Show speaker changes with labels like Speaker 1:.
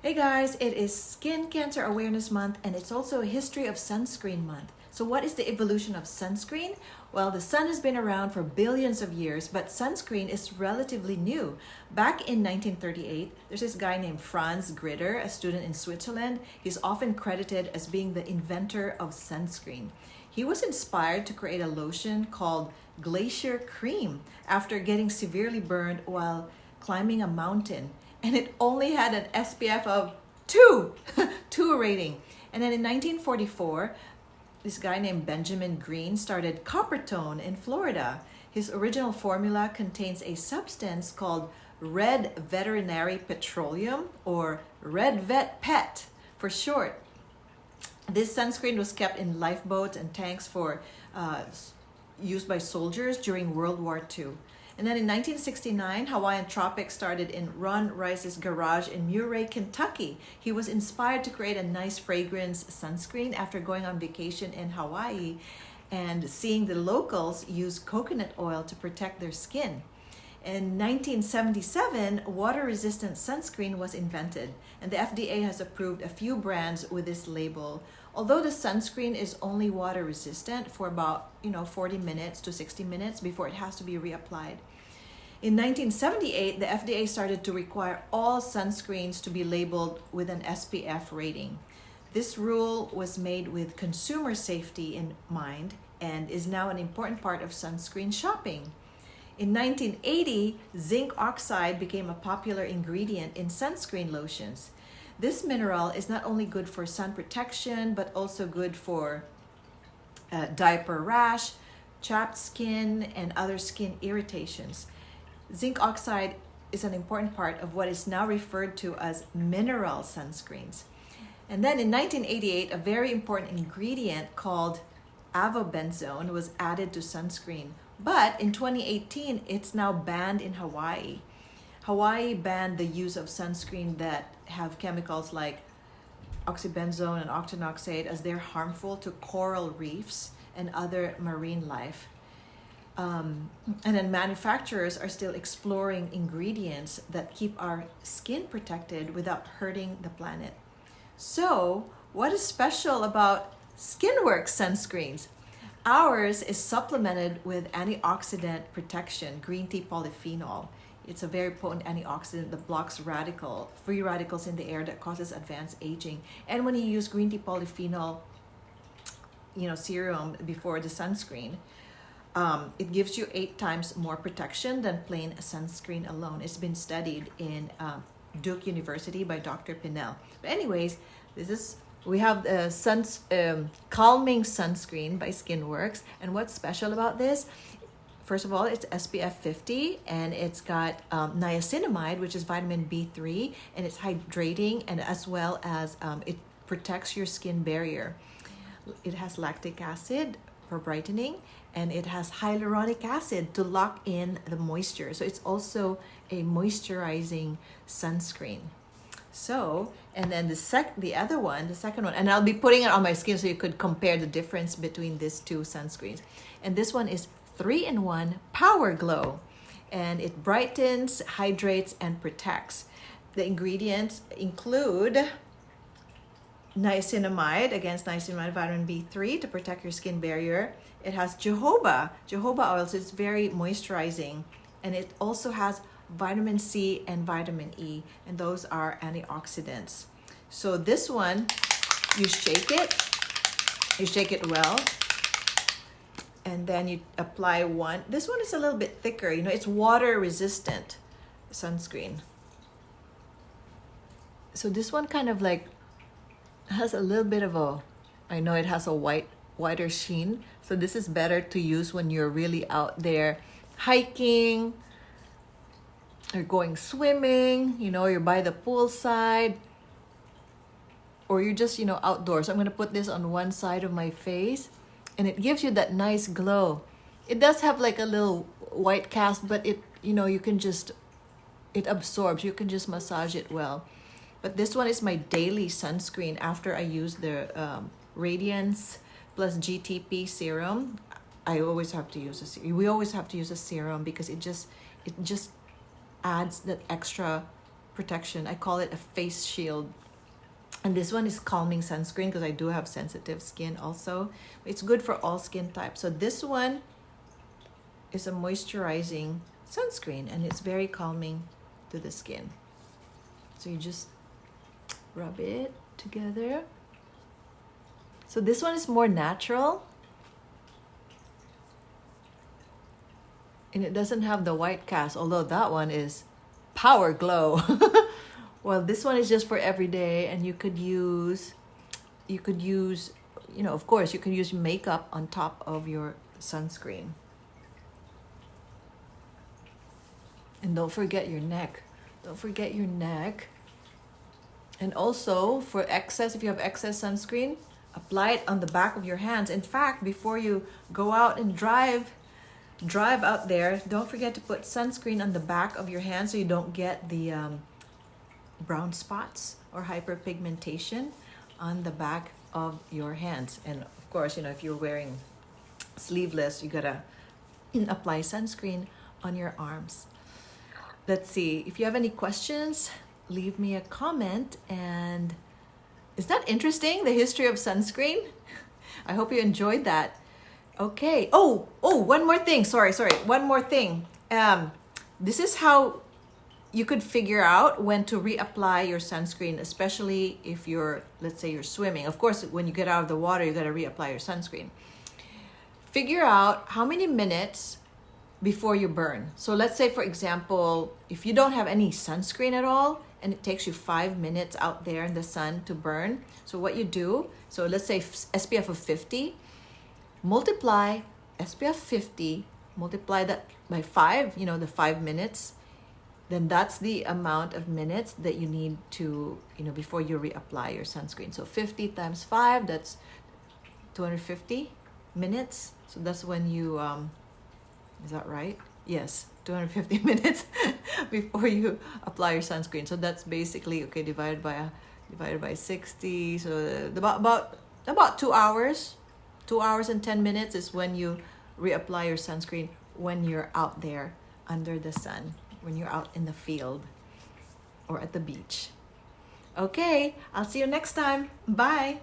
Speaker 1: Hey guys, it is Skin Cancer Awareness Month and it's also a History of Sunscreen Month. So what is the evolution of sunscreen? Well, the sun has been around for billions of years, but sunscreen is relatively new. Back in 1938, there's this guy named Franz Gritter, a student in Switzerland. He's often credited as being the inventor of sunscreen. He was inspired to create a lotion called Glacier Cream after getting severely burned while climbing a mountain. And it only had an SPF of 2, 2 rating. And then in 1944, this guy named Benjamin Green started Coppertone in Florida. His original formula contains a substance called red veterinary petroleum, or red vet pet for short. This sunscreen was kept in lifeboats and tanks for used by soldiers during World War II. And then in 1969, Hawaiian Tropics started in Ron Rice's garage in Murray, Kentucky. He was inspired to create a nice fragrance sunscreen after going on vacation in Hawaii and seeing the locals use coconut oil to protect their skin. In 1977, water-resistant sunscreen was invented, and the FDA has approved a few brands with this label. Although the sunscreen is only water-resistant for about 40 minutes to 60 minutes before it has to be reapplied. In 1978, the FDA started to require all sunscreens to be labeled with an SPF rating. This rule was made with consumer safety in mind and is now an important part of sunscreen shopping. In 1980, zinc oxide became a popular ingredient in sunscreen lotions. This mineral is not only good for sun protection, but also good for diaper rash, chapped skin, and other skin irritations. Zinc oxide is an important part of what is now referred to as mineral sunscreens. And then in 1988, a very important ingredient called avobenzone was added to sunscreen. But in 2018, it's now banned in Hawaii. Hawaii banned the use of sunscreen that have chemicals like oxybenzone and octinoxate, as they're harmful to coral reefs and other marine life. And then manufacturers are still exploring ingredients that keep our skin protected without hurting the planet. So, what is special about Skinworks sunscreens? Ours is supplemented with antioxidant protection, green tea polyphenol. It's a very potent antioxidant that blocks free radicals in the air that causes advanced aging. And when you use green tea polyphenol, serum before the sunscreen, it gives you 8 times more protection than plain sunscreen alone. It's been studied in Duke University by Dr. Pinnell. But anyways, we have the Calming Sunscreen by Skinworks. And what's special about this? First of all, it's SPF 50, and it's got niacinamide, which is vitamin B3, and it's hydrating, and as well as it protects your skin barrier. It has lactic acid for brightening, and it has hyaluronic acid to lock in the moisture. So it's also a moisturizing sunscreen. So, and then the second one, and I'll be putting it on my skin so you could compare the difference between these two sunscreens. And this one is 3-in-1 Power Glow, and it brightens, hydrates, and protects. The ingredients include niacinamide, against niacinamide, vitamin B3 to protect your skin barrier. It has jojoba oil, so it's very moisturizing, and it also has vitamin C and vitamin E, and those are antioxidants. So this one, you shake it well, and then you apply one. This one is a little bit thicker, it's water resistant sunscreen. So this one kind of like has a little bit of I know it has a whiter sheen. So this is better to use when you're really out there hiking, you're going swimming, you're by the poolside, or you're just, outdoors. So I'm going to put this on one side of my face, and it gives you that nice glow. It does have like a little white cast, but it absorbs. You can just massage it well. But this one is my daily sunscreen after I use the Radiance plus GTP serum. We always have to use a serum because it just adds that extra protection. I call it a face shield. And this one is calming sunscreen because I do have sensitive skin also. It's good for all skin types. So this one is a moisturizing sunscreen and it's very calming to the skin. So you just rub it together. So this one is more natural. And it doesn't have the white cast, although that one is power glow. Well, this one is just for every day, and you could use, you know, of course, you can use makeup on top of your sunscreen. And don't forget your neck. Don't forget your neck. And also, for excess, if you have excess sunscreen, apply it on the back of your hands. In fact, before you go out and drive out there, don't forget to put sunscreen on the back of your hands so you don't get the brown spots or hyperpigmentation on the back of your hands. And of course, you know, if you're wearing sleeveless, you gotta apply sunscreen on your arms. Let's see, if you have any questions, leave me a comment. And is that interesting, the history of sunscreen? I hope you enjoyed that. Okay. Oh, one more thing. Sorry. One more thing. This is how you could figure out when to reapply your sunscreen, especially if you're, let's say you're swimming. Of course, when you get out of the water, you got to reapply your sunscreen. Figure out how many minutes before you burn. So let's say, for example, if you don't have any sunscreen at all, and it takes you 5 minutes out there in the sun to burn. So what you do, so let's say SPF of 50, multiply SPF 50, multiply that by 5, you know, the 5 minutes, then that's the amount of minutes that you need to, you know, before you reapply your sunscreen. So 50 times 5, that's 250 minutes. So that's when you, is that right? Yes, 250 minutes before you apply your sunscreen. So that's basically, okay, divided by 60. So about 2 hours. 2 hours and 10 minutes is when you reapply your sunscreen when you're out there under the sun, when you're out in the field or at the beach. Okay, I'll see you next time. Bye.